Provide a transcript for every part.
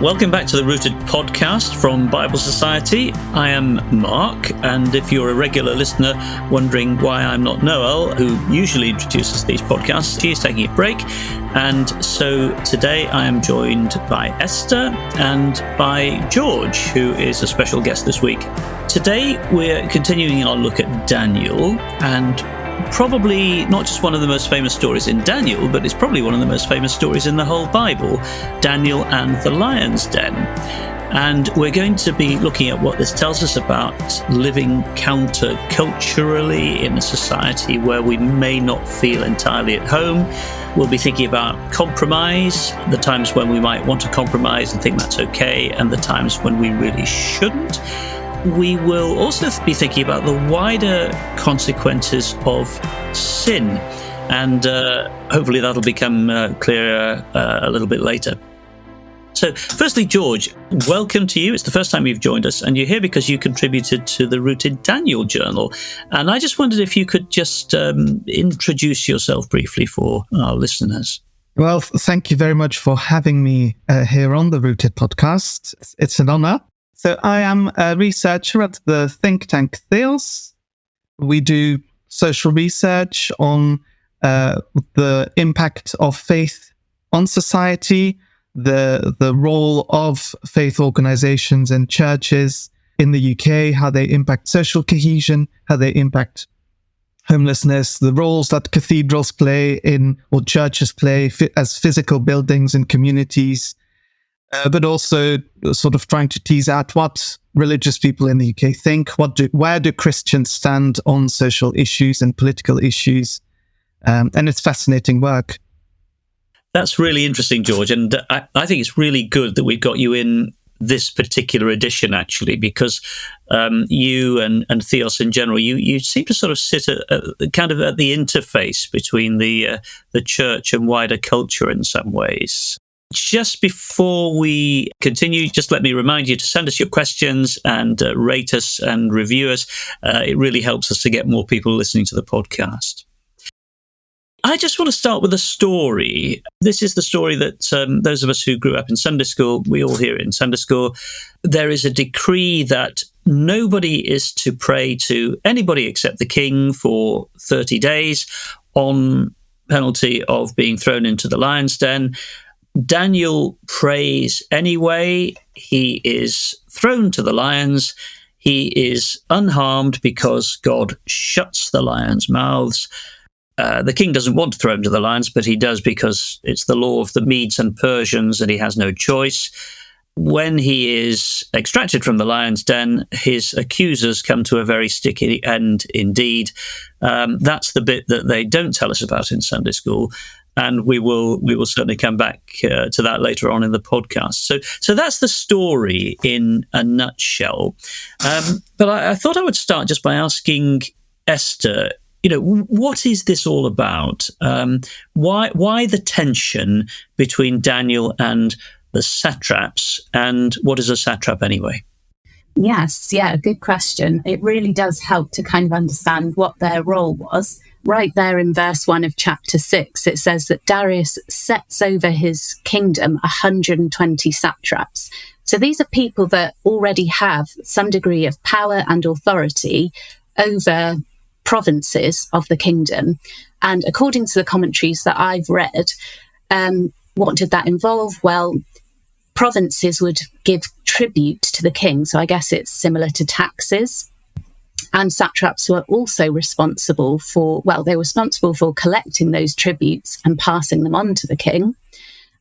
Welcome back to the Rooted podcast from Bible Society. I am Mark, and if you're a regular listener wondering why I'm not Noel, who usually introduces these podcasts, he is taking a break. And so today I am joined by Esther and by George, who is a special guest this week. Today we're continuing our look at Daniel, and probably not just one of the most famous stories in Daniel, but it's probably one of the most famous stories in the whole Bible, Daniel and the Lion's Den. And we're going to be looking at what this tells us about living counter-culturally in a society where we may not feel entirely at home. We'll be thinking about compromise, the times when we might want to compromise and think that's okay, and the times when we really shouldn't. We will also be thinking about the wider consequences of sin, and hopefully that'll become clearer a little bit later. So, firstly, George, welcome to you. It's the first time you've joined us, and you're here because you contributed to the Rooted Daniel Journal. And I just wondered if you could just introduce yourself briefly for our listeners. Well, thank you very much for having me here on the Rooted podcast. It's an honor. So I am a researcher at the think tank Theos. We do social research on the impact of faith on society, the role of faith organizations and churches in the UK, how they impact social cohesion, how they impact homelessness, the roles that cathedrals play or churches play as physical buildings in communities, but also sort of trying to tease out what religious people in the UK think, where do Christians stand on social issues and political issues, and it's fascinating work. That's really interesting, George, and I think it's really good that we've got you in this particular edition, actually, because you and Theos in general, you seem to sort of sit kind of at the interface between the church and wider culture in some ways. Just before we continue, just let me remind you to send us your questions and rate us and review us. It really helps us to get more people listening to the podcast. I just want to start with a story. This is the story that those of us who grew up in Sunday school, we all hear it in Sunday school. There is a decree that nobody is to pray to anybody except the king for 30 days on penalty of being thrown into the lion's den. Daniel prays anyway. He is thrown to the lions. He is unharmed because God shuts the lions' mouths. The king doesn't want to throw him to the lions, but he does because it's the law of the Medes and Persians and he has no choice. When he is extracted from the lion's den, his accusers come to a very sticky end indeed. That's the bit that they don't tell us about in Sunday school. And we will certainly come back to that later on in the podcast. So that's the story in a nutshell. But I thought I would start just by asking Esther, what is this all about? Why the tension between Daniel and the satraps? And what is a satrap anyway? Yes, good question. It really does help to kind of understand what their role was. Right there in verse 1 of chapter 6, it says that Darius sets over his kingdom 120 satraps. So these are people that already have some degree of power and authority over provinces of the kingdom. And according to the commentaries that I've read, what did that involve? Well, provinces would give tribute to the king. So I guess it's similar to taxes. And satraps were also responsible for collecting those tributes and passing them on to the king.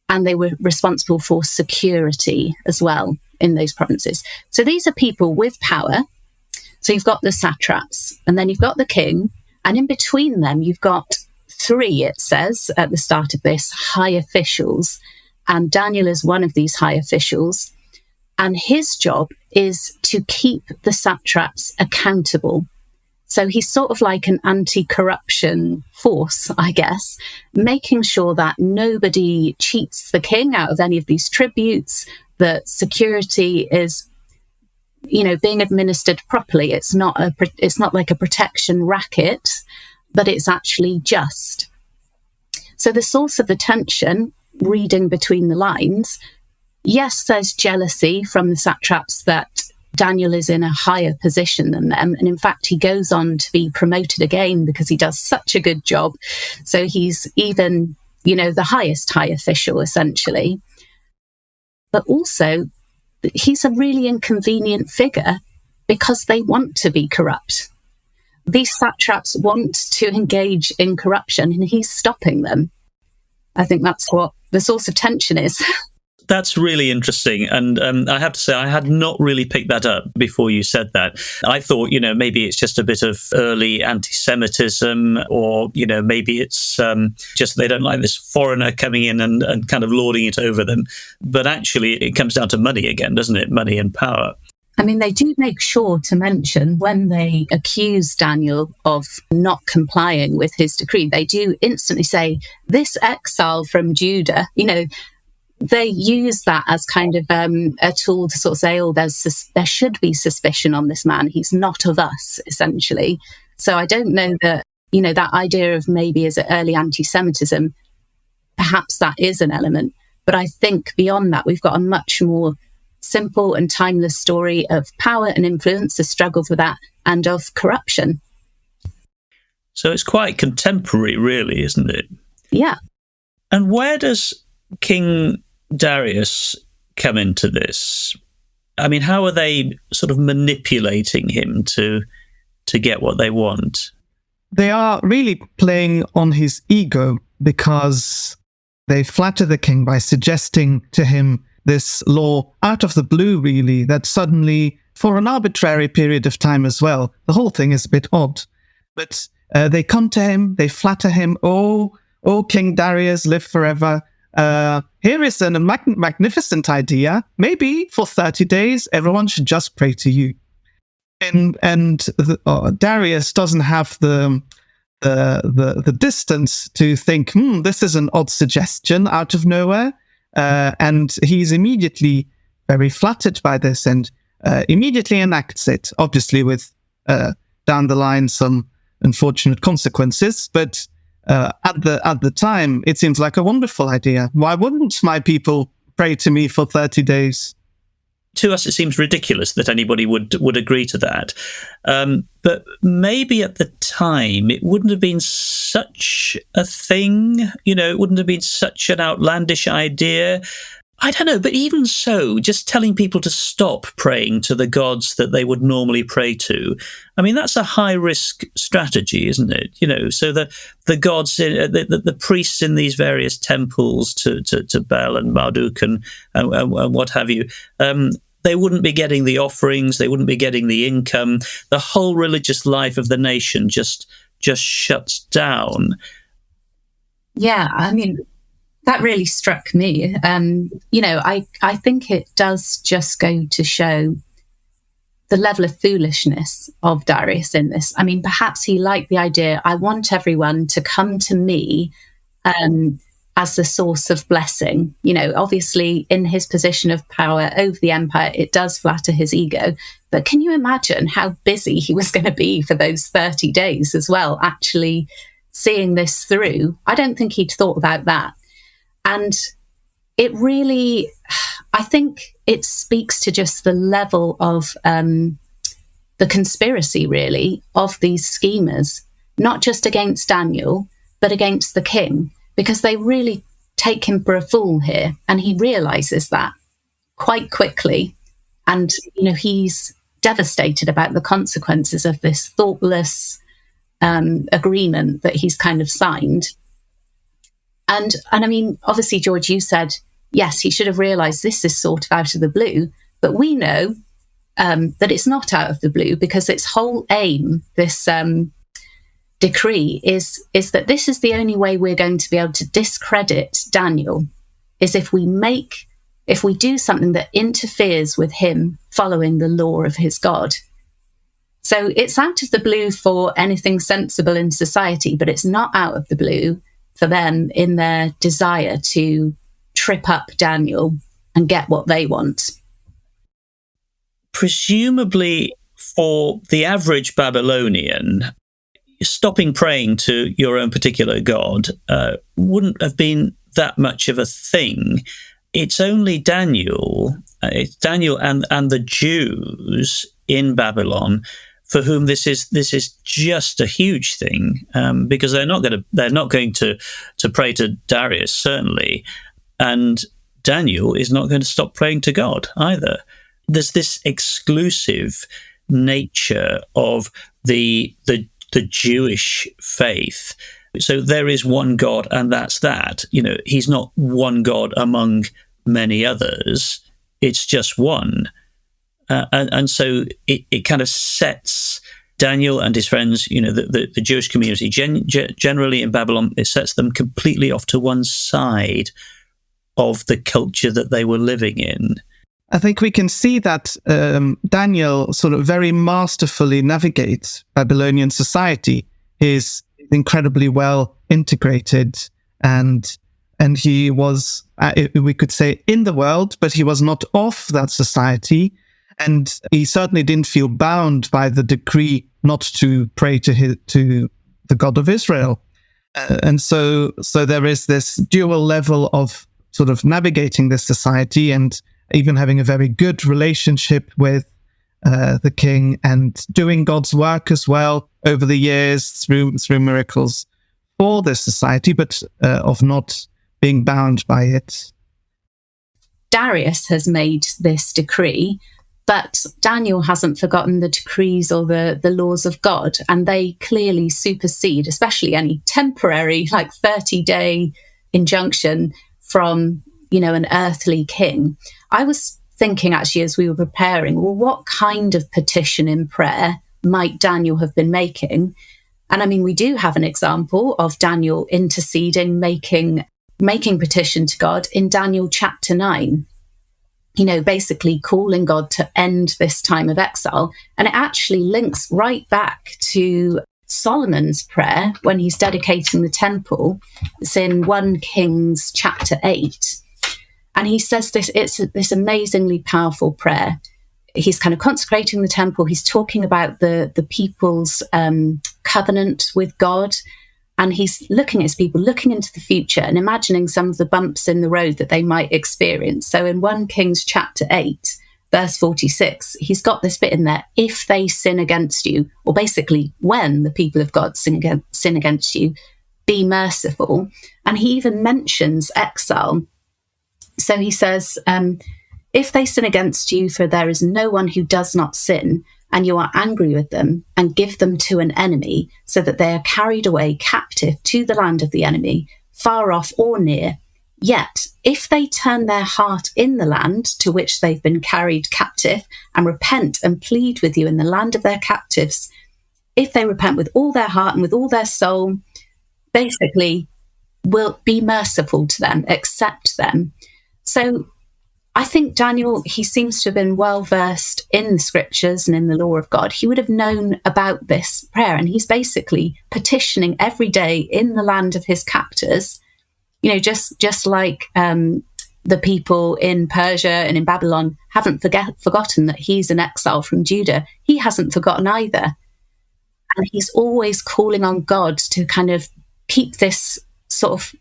And they were responsible for security as well in those provinces. So these are people with power. So you've got the satraps, and then you've got the king, and in between them, you've got 3, it says at the start of this, high officials. And Daniel is one of these high officials. And his job is to keep the satraps accountable. So he's sort of like an anti-corruption force, I guess, making sure that nobody cheats the king out of any of these tributes, that security is, being administered properly. It's not like a protection racket, but it's actually just. So the source of the tension, reading between the lines, Yes, there's jealousy from the satraps that Daniel is in a higher position than them. And in fact, he goes on to be promoted again because he does such a good job. So he's even, the highest high official, essentially. But also, he's a really inconvenient figure because they want to be corrupt. These satraps want to engage in corruption and he's stopping them. I think that's what the source of tension is. That's really interesting. And I have to say, I had not really picked that up before you said that. I thought, maybe it's just a bit of early anti-Semitism, or, maybe it's just they don't like this foreigner coming in and kind of lording it over them. But actually, it comes down to money again, doesn't it? Money and power. I mean, they do make sure to mention when they accuse Daniel of not complying with his decree, they do instantly say, this exile from Judah, they use that as kind of a tool to sort of say, there should be suspicion on this man. He's not of us, essentially. So I don't know that, that idea of maybe is it early anti-Semitism, perhaps that is an element. But I think beyond that, we've got a much more simple and timeless story of power and influence, the struggle for that, and of corruption. So it's quite contemporary, really, isn't it? Yeah. And where does King Darius come into this? I mean, how are they sort of manipulating him to get what they want? They are really playing on his ego because they flatter the king by suggesting to him this law out of the blue, really, that suddenly, for an arbitrary period of time as well, the whole thing is a bit odd. But they come to him, they flatter him, oh, King Darius, live forever. Here is a magnificent idea. Maybe for 30 days, everyone should just pray to you. And Darius doesn't have the distance to think, this is an odd suggestion out of nowhere. And he's immediately very flattered by this and immediately enacts it, obviously with down the line some unfortunate consequences. But at the time, it seems like a wonderful idea. Why wouldn't my people pray to me for 30 days? To us, it seems ridiculous that anybody would agree to that. But maybe at the time, it wouldn't have been such a thing. It wouldn't have been such an outlandish idea. I don't know. But even so, just telling people to stop praying to the gods that they would normally pray to, I mean, that's a high-risk strategy, isn't it? So the gods, the priests in these various temples to Bel and Marduk and what have you, they wouldn't be getting the offerings, they wouldn't be getting the income. The whole religious life of the nation just shuts down. Yeah, I mean, that really struck me. I think it does just go to show the level of foolishness of Darius in this. I mean, perhaps he liked the idea, I want everyone to come to me as the source of blessing. Obviously in his position of power over the empire, it does flatter his ego. But can you imagine how busy he was going to be for those 30 days as well, actually seeing this through? I don't think he'd thought about that. And it really, I think it speaks to just the level of the conspiracy, really, of these schemers, not just against Daniel, but against the king. Because they really take him for a fool here. And he realizes that quite quickly. And, he's devastated about the consequences of this thoughtless agreement that he's kind of signed. And I mean, obviously, George, you said, yes, he should have realized this is sort of out of the blue. But we know that it's not out of the blue because its whole aim, this decree is that this is the only way we're going to be able to discredit Daniel, is if we do something that interferes with him following the law of his God. So it's out of the blue for anything sensible in society, but it's not out of the blue for them in their desire to trip up Daniel and get what they want. Presumably for the average Babylonian, stopping praying to your own particular god wouldn't have been that much of a thing. it's only Daniel, it's Daniel and the Jews in Babylon for whom this is just a huge thing, because they're not going to pray to Darius, certainly, and Daniel is not going to stop praying to God either. There's this exclusive nature of the Jewish faith. So there is one God, and that's that. He's not one God among many others. It's just one. And so it kind of sets Daniel and his friends, the Jewish community, generally in Babylon, it sets them completely off to one side of the culture that they were living in. I think we can see that Daniel sort of very masterfully navigates Babylonian society. He's incredibly well integrated, and he was, we could say, in the world, but he was not of that society. And he certainly didn't feel bound by the decree not to pray to the God of Israel. And so there is this dual level of sort of navigating this society and even having a very good relationship with the king and doing God's work as well over the years through miracles for this society, but of not being bound by it. Darius has made this decree, but Daniel hasn't forgotten the decrees or the laws of God, and they clearly supersede, especially any temporary, like 30-day injunction from, an earthly king. I was thinking, actually, as we were preparing, well, what kind of petition in prayer might Daniel have been making? And I mean, we do have an example of Daniel interceding, making petition to God in Daniel chapter 9. Basically calling God to end this time of exile. And it actually links right back to Solomon's prayer when he's dedicating the temple. It's in 1 Kings chapter 8. And he says it's this amazingly powerful prayer. He's kind of consecrating the temple. He's talking about the people's covenant with God. And he's looking at his people, looking into the future and imagining some of the bumps in the road that they might experience. So in 1 Kings chapter 8, verse 46, he's got this bit in there, if they sin against you, or basically when the people of God sin against you, be merciful. And he even mentions exile. So he says, if they sin against you, for there is no one who does not sin, and you are angry with them and give them to an enemy so that they are carried away captive to the land of the enemy, far off or near. Yet, if they turn their heart in the land to which they've been carried captive and repent and plead with you in the land of their captives, if they repent with all their heart and with all their soul, basically will be merciful to them, accept them. So I think Daniel, he seems to have been well-versed in the scriptures and in the law of God. He would have known about this prayer, and he's basically petitioning every day in the land of his captors, just like the people in Persia and in Babylon haven't forgotten that he's an exile from Judah. He hasn't forgotten either. And he's always calling on God to kind of keep this sort of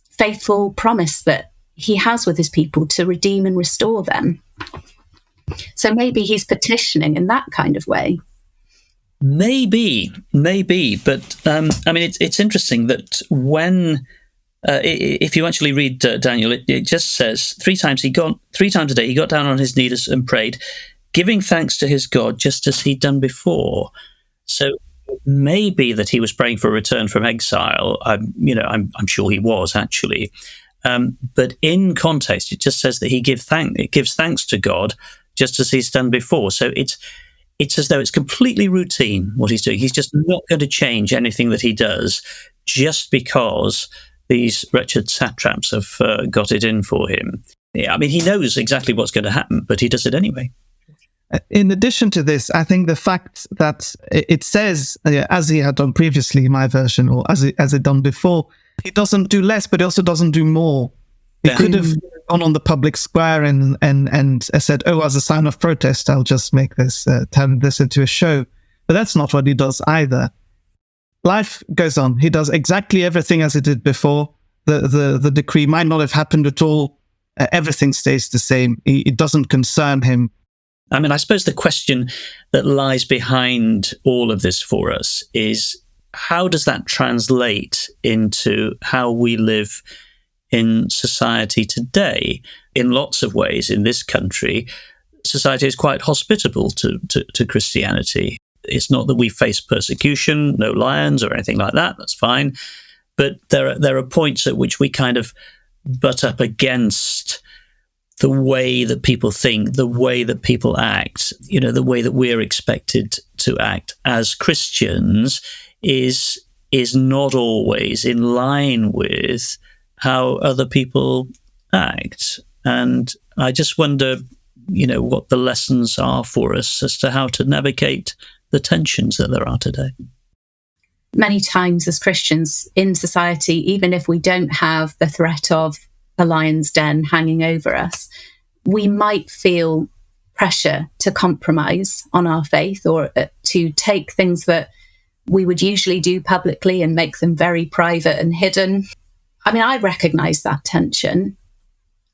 faithful promise that he has with his people to redeem and restore them. So maybe he's petitioning in that kind of way. Maybe. But I mean, it's interesting that when, if you actually read Daniel, it just says 3 times a day, he got down on his knees and prayed, giving thanks to his God, just as he'd done before. So maybe that he was praying for a return from exile. I'm sure he was actually. But in context, it just says that it gives thanks to God, just as he's done before. So it's as though it's completely routine what he's doing. He's just not going to change anything that he does just because these wretched satraps have got it in for him. Yeah, I mean, he knows exactly what's going to happen, but he does it anyway. In addition to this, I think the fact that it says, as he had done previously in my version, or as it done before, he doesn't do less, but he also doesn't do more. He could have gone on the public square and said, "Oh, as a sign of protest, I'll just make this, turn this into a show." But that's not what he does either. Life goes on. He does exactly everything as he did before. The decree might not have happened at all everything stays the same. It doesn't concern him. I mean, I suppose the question that lies behind all of this for us is, how does that translate into how we live in society today? In lots of ways, in this country, society is quite hospitable to Christianity. It's not that we face persecution, no lions or anything like that. That's fine. But there are points at which we kind of butt up against the way that people think, the way that people act, the way that we're expected to act as Christians is not always in line with how other people act. And I just wonder, what the lessons are for us as to how to navigate the tensions that there are today. Many times as Christians in society, even if we don't have the threat of a lion's den hanging over us, we might feel pressure to compromise on our faith, or to take things that we would usually do publicly and make them very private and hidden. I mean, I recognise that tension.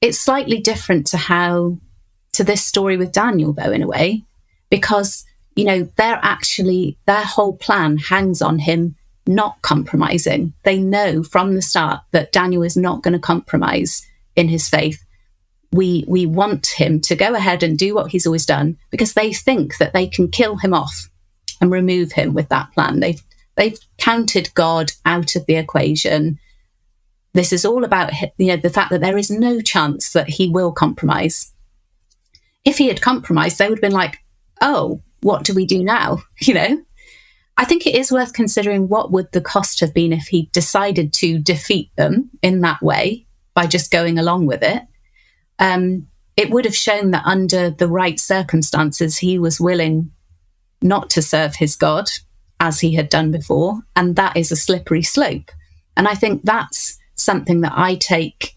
It's slightly different to this story with Daniel, though, in a way, because, their whole plan hangs on him not compromising. They know from the start that Daniel is not going to compromise in his faith. We want him to go ahead and do what he's always done, because they think that they can kill him off and remove him with that plan. They've counted God out of the equation. This is all about the fact that there is no chance that he will compromise. If he had compromised, they would have been like, oh, what do we do now? I think it is worth considering what would the cost have been if he decided to defeat them in that way by just going along with it. It would have shown that under the right circumstances, he was willing not to serve his God as he had done before. And that is a slippery slope. And I think that's something that I take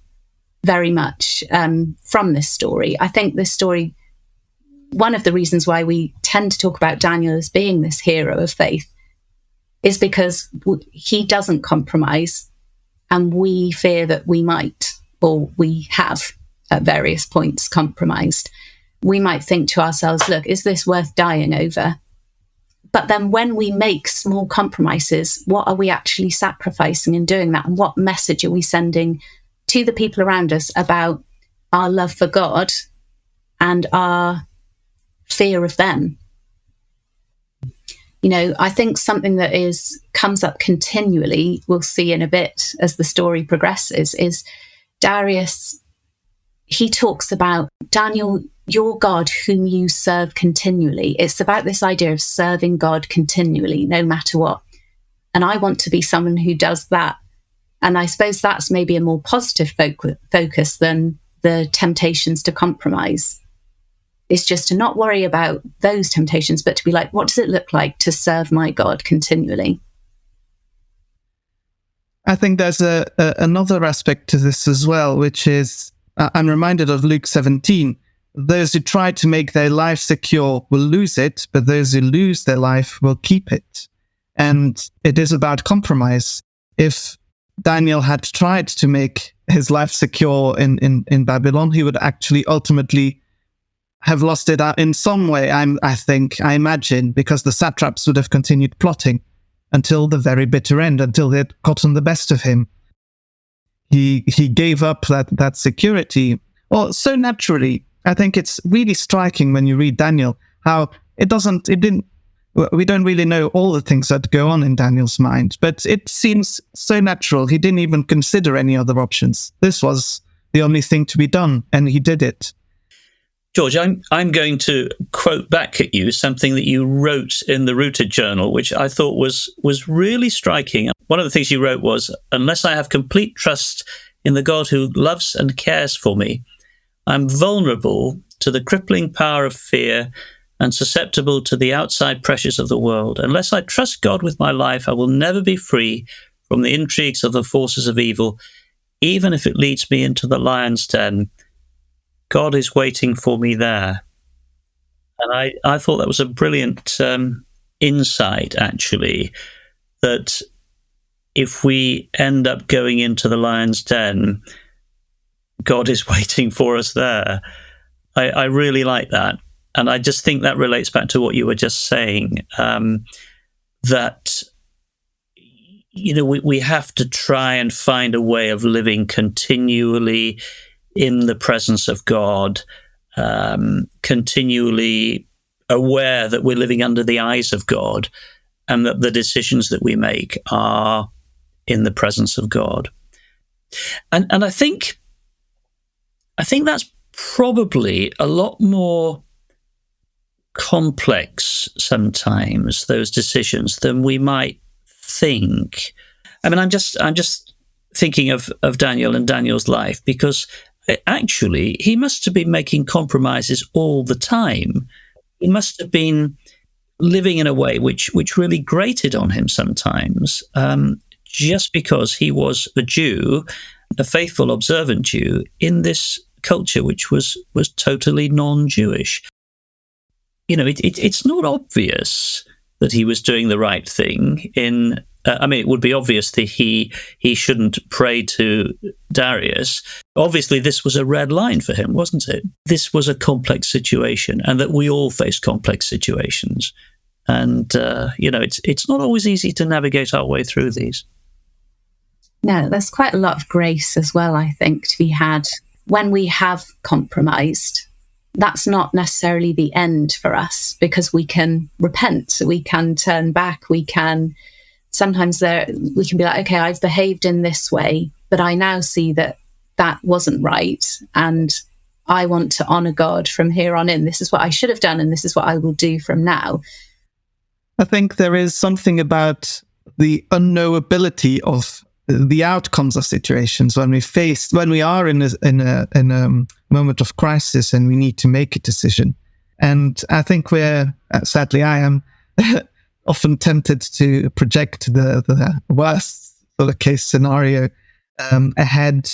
very much from this story. I think this story, one of the reasons why we tend to talk about Daniel as being this hero of faith is because he doesn't compromise, and we fear that we might, or we have at various points compromised. We might think to ourselves, look, is this worth dying over? But then when we make small compromises, what are we actually sacrificing in doing that? And what message are we sending to the people around us about our love for God and our fear of them? I think something that comes up continually, we'll see in a bit as the story progresses, is Darius. He talks about, Daniel, your God whom you serve continually. It's about this idea of serving God continually, no matter what. And I want to be someone who does that. And I suppose that's maybe a more positive focus than the temptations to compromise. It's just to not worry about those temptations, but to be like, what does it look like to serve my God continually? I think there's another aspect to this as well, which is, I'm reminded of Luke 17. Those who try to make their life secure will lose it, but those who lose their life will keep it. And it is about compromise. If Daniel had tried to make his life secure in Babylon, he would actually ultimately have lost it in some way, I imagine, because the satraps would have continued plotting until the very bitter end, until they had gotten the best of him. He gave up that security, so naturally. I think it's really striking when you read Daniel, how we don't really know all the things that go on in Daniel's mind, but it seems so natural. He didn't even consider any other options. This was the only thing to be done, and he did it. George, I'm going to quote back at you something that you wrote in the Rooted Journal, which I thought was really striking. One of the things you wrote was, unless I have complete trust in the God who loves and cares for me, I'm vulnerable to the crippling power of fear and susceptible to the outside pressures of the world. Unless I trust God with my life, I will never be free from the intrigues of the forces of evil, even if it leads me into the lion's den. God is waiting for me there. And I thought that was a brilliant insight, actually, that if we end up going into the lion's den, God is waiting for us there. I really like that. And I just think that relates back to what you were just saying, that, we have to try and find a way of living continually in the presence of God, continually aware that we're living under the eyes of God, and that the decisions that we make are in the presence of God. And I think that's probably a lot more complex sometimes, those decisions, than we might think. I mean, I'm just thinking of Daniel and Daniel's life, because actually he must have been making compromises all the time. He must have been living in a way which really grated on him sometimes, just because he was a Jew, a faithful, observant Jew, in this culture which was totally non-Jewish. It's not obvious that he was doing the right thing. It would be obvious that he shouldn't pray to Darius. Obviously, this was a red line for him, wasn't it? This was a complex situation, and that we all face complex situations. And, it's not always easy to navigate our way through these. No, there's quite a lot of grace as well, I think, to be had when we have compromised. That's not necessarily the end for us, because we can repent, we can turn back, sometimes we can be like, okay, I've behaved in this way, but I now see that wasn't right, and I want to honour God from here on in. This is what I should have done, and this is what I will do from now. I think there is something about the unknowability of the outcomes of situations when we are in a moment of crisis and we need to make a decision. And I think sadly, I am often tempted to project the worst sort of case scenario ahead.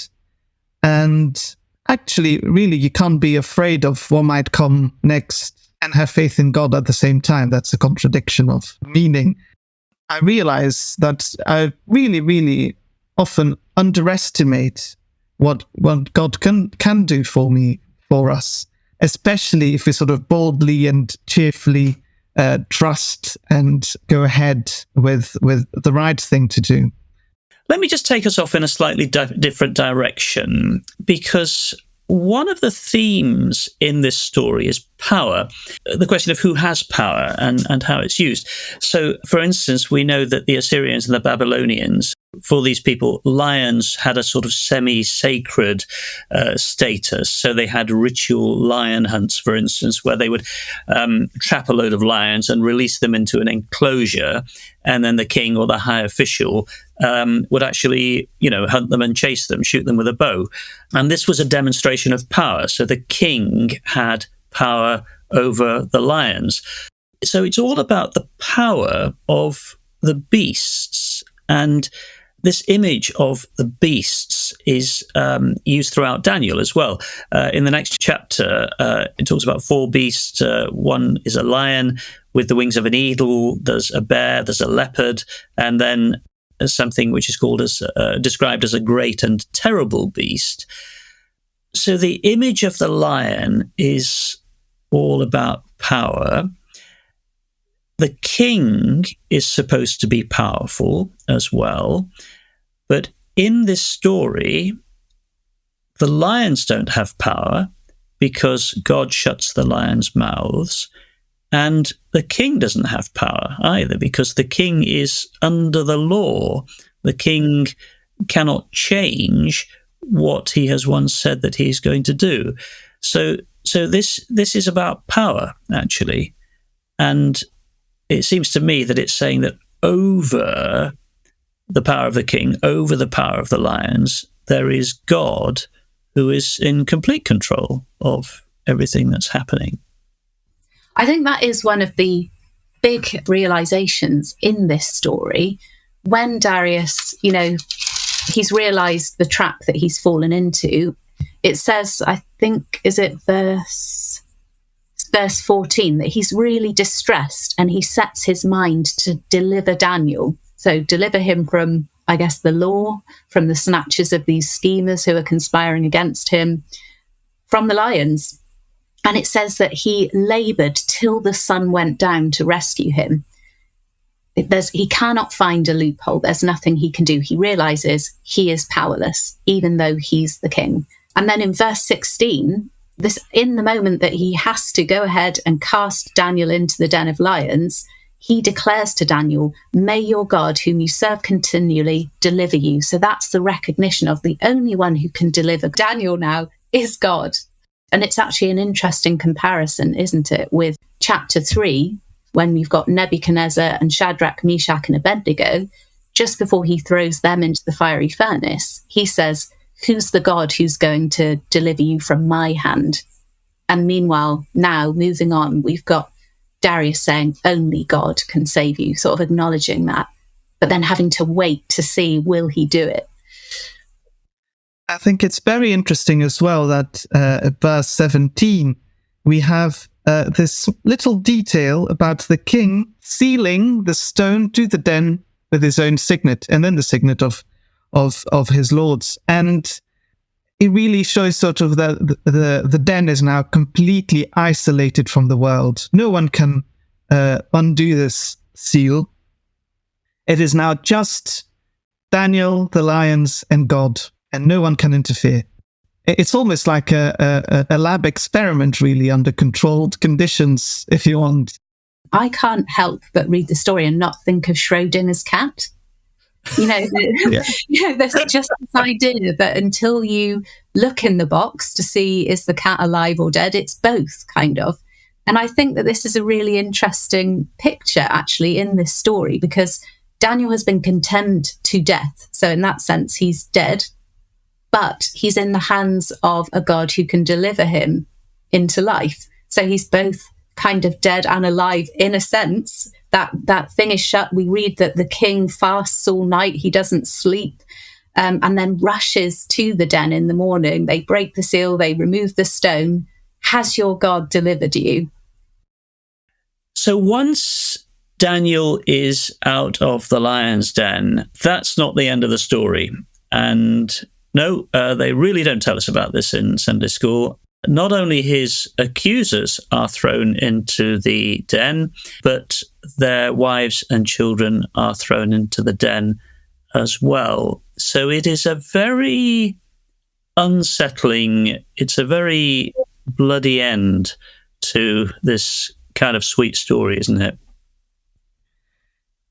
And actually, really, you can't be afraid of what might come next and have faith in God at the same time. That's a contradiction of meaning. I realize that I really, really often underestimate what God can do for us, especially if we sort of boldly and cheerfully trust and go ahead with the right thing to do. Let me just take us off in a slightly different direction, because one of the themes in this story is power, the question of who has power and how it's used. So, for instance, we know that the Assyrians and the Babylonians, for these people, lions had a sort of semi-sacred status. So they had ritual lion hunts, for instance, where they would trap a load of lions and release them into an enclosure, and then the king or the high official would actually, hunt them and chase them, shoot them with a bow. And this was a demonstration of power. So the king had power over the lions. So it's all about the power of the beasts. And this image of the beasts is used throughout Daniel as well. In the next chapter, it talks about 4 beasts. One is a lion with the wings of an eagle. There's a bear. There's a leopard, and then something which is described as a great and terrible beast. So the image of the lion is all about power. The king is supposed to be powerful as well. But in this story, the lions don't have power because God shuts the lions' mouths. And the king doesn't have power either because the king is under the law. The king cannot change what he has once said that he's going to do. So this is about power, actually. And it seems to me that it's saying that over the power of the king, over the power of the lions, there is God who is in complete control of everything that's happening. I think that is one of the big realizations in this story. When Darius, he's realized the trap that he's fallen into, it says, I think, is it verse 14, that he's really distressed and he sets his mind to deliver Daniel. So deliver him from I guess, the law, from the snatches of these schemers who are conspiring against him, from the lions. And it says that he laboured till the sun went down to rescue him. He cannot find a loophole. There's nothing he can do. He realises he is powerless, even though he's the king. And then in verse 16, in the moment that he has to go ahead and cast Daniel into the den of lions, he declares to Daniel, "May your God, whom you serve continually, deliver you." So that's the recognition of the only one who can deliver Daniel now is God. And it's actually an interesting comparison, isn't it, with chapter 3, when you've got Nebuchadnezzar and Shadrach, Meshach and Abednego. Just before he throws them into the fiery furnace, he says, "Who's the God who's going to deliver you from my hand?" And meanwhile, now moving on, we've got Darius saying, "Only God can save you," sort of acknowledging that, but then having to wait to see, will he do it? I think it's very interesting as well that at verse 17, we have this little detail about the king sealing the stone to the den with his own signet, and then the signet of his lords. And it really shows sort of the den is now completely isolated from the world. No one can undo this seal. It is now just Daniel, the lions, and God, and no one can interfere. It's almost like a lab experiment, really, under controlled conditions, if you want. I can't help but read the story and not think of Schrodinger's cat. There's just this idea that until you look in the box to see is the cat alive or dead, it's both, kind of. And I think that this is a really interesting picture, actually, in this story, because Daniel has been condemned to death. So in that sense, he's dead, but he's in the hands of a God who can deliver him into life. So he's both kind of dead and alive in a sense. That thing is shut. We read that the king fasts all night. He doesn't sleep, and then rushes to the den in the morning. They break the seal. They remove the stone. Has your God delivered you? So once Daniel is out of the lion's den, that's not the end of the story. And no, they really don't tell us about this in Sunday school. Not only his accusers are thrown into the den, but their wives and children are thrown into the den as well. So it is a very unsettling, it's a very bloody end to this kind of sweet story, isn't it?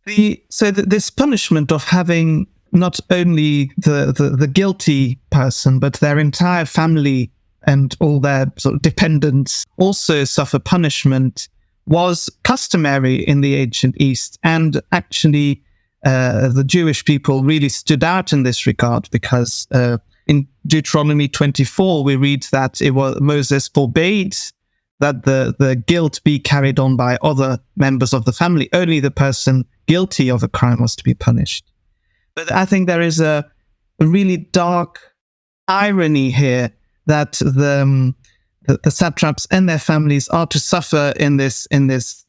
This punishment of having not only the guilty person, but their entire family and all their sort of dependents also suffer punishment was customary in the ancient East. And actually, the Jewish people really stood out in this regard, because in Deuteronomy 24, we read that Moses forbade that the guilt be carried on by other members of the family. Only the person guilty of a crime was to be punished. But I think there is a really dark irony here, that the satraps and their families are to suffer in this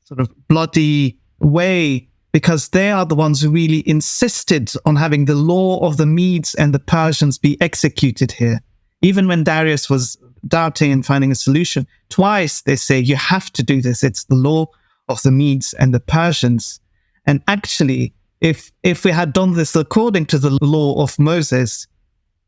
sort of bloody way, because they are the ones who really insisted on having the law of the Medes and the Persians be executed here. Even when Darius was doubting and finding a solution, twice they say, you have to do this. It's the law of the Medes and the Persians. And actually, if we had done this according to the law of Moses,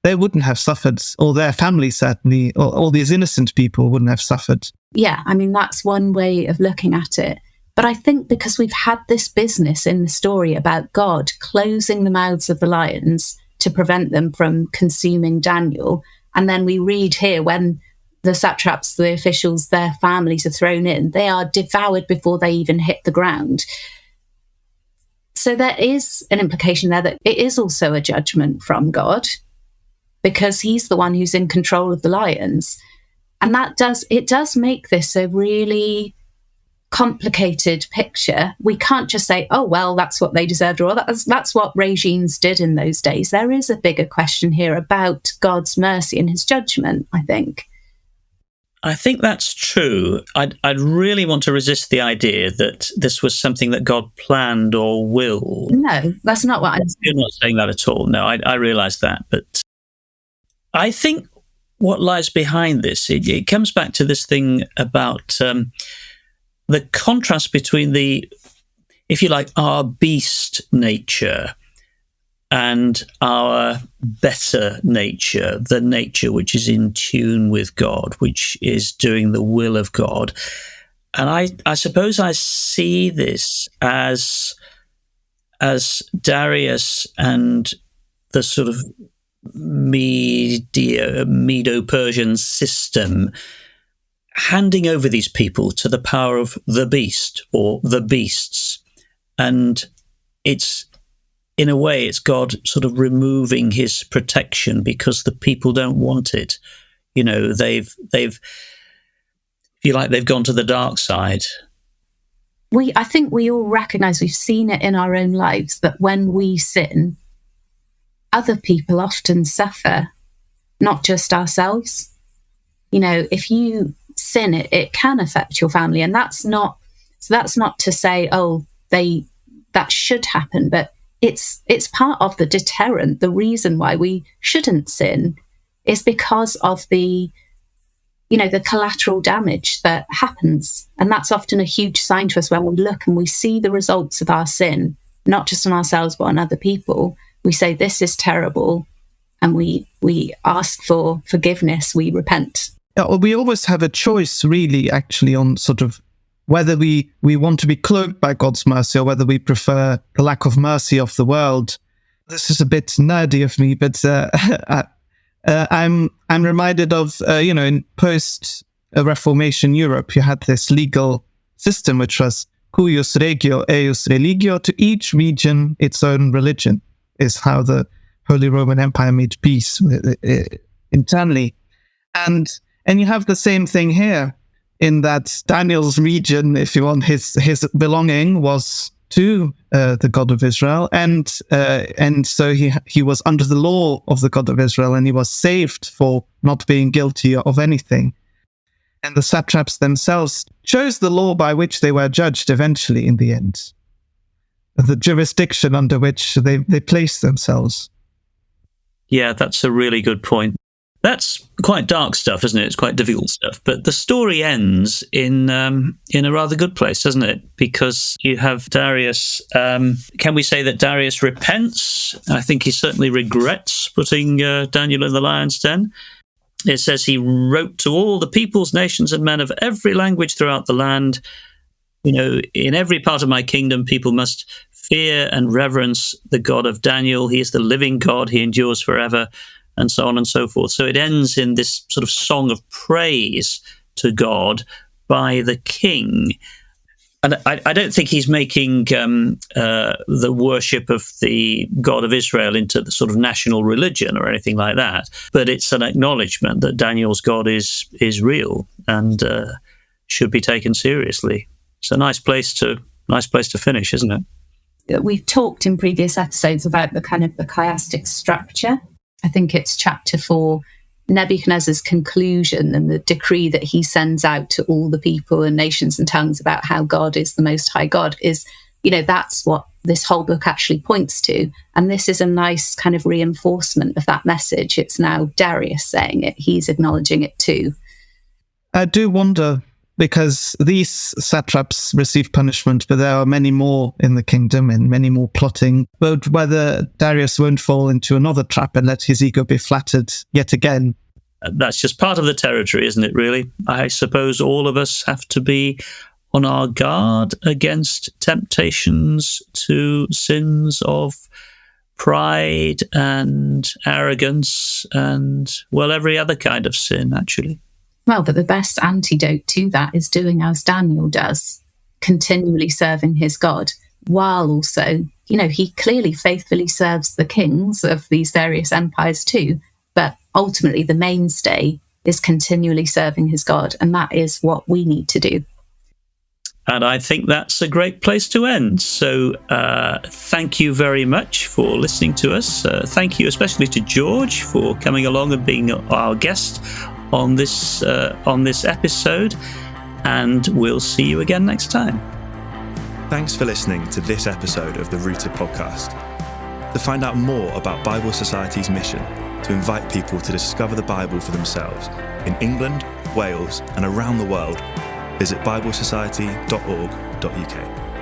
they wouldn't have suffered, or their family certainly, or all these innocent people wouldn't have suffered. Yeah, I mean, that's one way of looking at it. But I think because we've had this business in the story about God closing the mouths of the lions to prevent them from consuming Daniel, and then we read here when the satraps, the officials, their families are thrown in, they are devoured before they even hit the ground. So there is an implication there that it is also a judgment from God, because he's the one who's in control of the lions. And it does make this a really complicated picture. We can't just say, oh, well, that's what they deserved, or that's what regimes did in those days. There is a bigger question here about God's mercy and his judgment, I think. I think that's true. I'd really want to resist the idea that this was something that God planned or willed. No, that's not what I'm saying. You're not saying that at all. No, I realise that. But I think what lies behind this, it comes back to this thing about the contrast between the, if you like, our beast nature and our better nature, the nature which is in tune with God, which is doing the will of God. And I suppose I see this as Darius and the sort of Medo-Persian system handing over these people to the power of the beast or the beasts. And it's, in a way, it's God sort of removing his protection because the people don't want it. You know, they've, if you like, they've gone to the dark side. I think we all recognise, we've seen it in our own lives, that when we sin, other people often suffer, not just ourselves. You know, if you sin, it can affect your family, and that's not to say, that should happen, but it's part of the deterrent. The reason why we shouldn't sin is because of the collateral damage that happens. And that's often a huge sign to us when we look and we see the results of our sin, not just on ourselves, but on other people. We say, this is terrible. And we ask for forgiveness. We repent. Yeah, well, we always have a choice, really, actually, on sort of whether we want to be cloaked by God's mercy or whether we prefer the lack of mercy of the world. This is a bit nerdy of me, but I'm reminded of, in post-Reformation Europe, you had this legal system which was cuius regio eius religio, to each region its own religion, is how the Holy Roman Empire made peace internally. And you have the same thing here, in that Daniel's region, if you want, his belonging was to the God of Israel, and so he was under the law of the God of Israel, and he was saved for not being guilty of anything. And the satraps themselves chose the law by which they were judged eventually in the end, the jurisdiction under which they placed themselves. Yeah, that's a really good point. That's quite dark stuff, isn't it? It's quite difficult stuff. But the story ends in a rather good place, doesn't it? Because you have Darius. Can we say that Darius repents? I think he certainly regrets putting Daniel in the lion's den. It says he wrote to all the peoples, nations, and men of every language throughout the land. You know, in every part of my kingdom, people must fear and reverence the God of Daniel. He is the living God. He endures forever. And so on and so forth. So it ends in this sort of song of praise to God by the king. And I don't think he's making the worship of the God of Israel into the sort of national religion or anything like that. But it's an acknowledgement that Daniel's God is real and should be taken seriously. It's a nice place to finish, isn't it? We've talked in previous episodes about the kind of the chiastic structure. I think it's chapter 4, Nebuchadnezzar's conclusion and the decree that he sends out to all the people and nations and tongues about how God is the most high God is, that's what this whole book actually points to. And this is a nice kind of reinforcement of that message. It's now Darius saying it. He's acknowledging it too. I do wonder, because these satraps receive punishment, but there are many more in the kingdom and many more plotting, but whether Darius won't fall into another trap and let his ego be flattered yet again. That's just part of the territory, isn't it, really? I suppose all of us have to be on our guard against temptations to sins of pride and arrogance and, well, every other kind of sin, actually. Well, but the best antidote to that is doing as Daniel does, continually serving his God, while also, he clearly faithfully serves the kings of these various empires too, but ultimately the mainstay is continually serving his God, and that is what we need to do. And I think that's a great place to end. So thank you very much for listening to us. Thank you especially to George for coming along and being our guest on this episode, and we'll see you again next time. Thanks for listening to this episode of the Rooted Podcast. To find out more about Bible Society's mission to invite people to discover the Bible for themselves in England, Wales, and around the world, visit biblesociety.org.uk.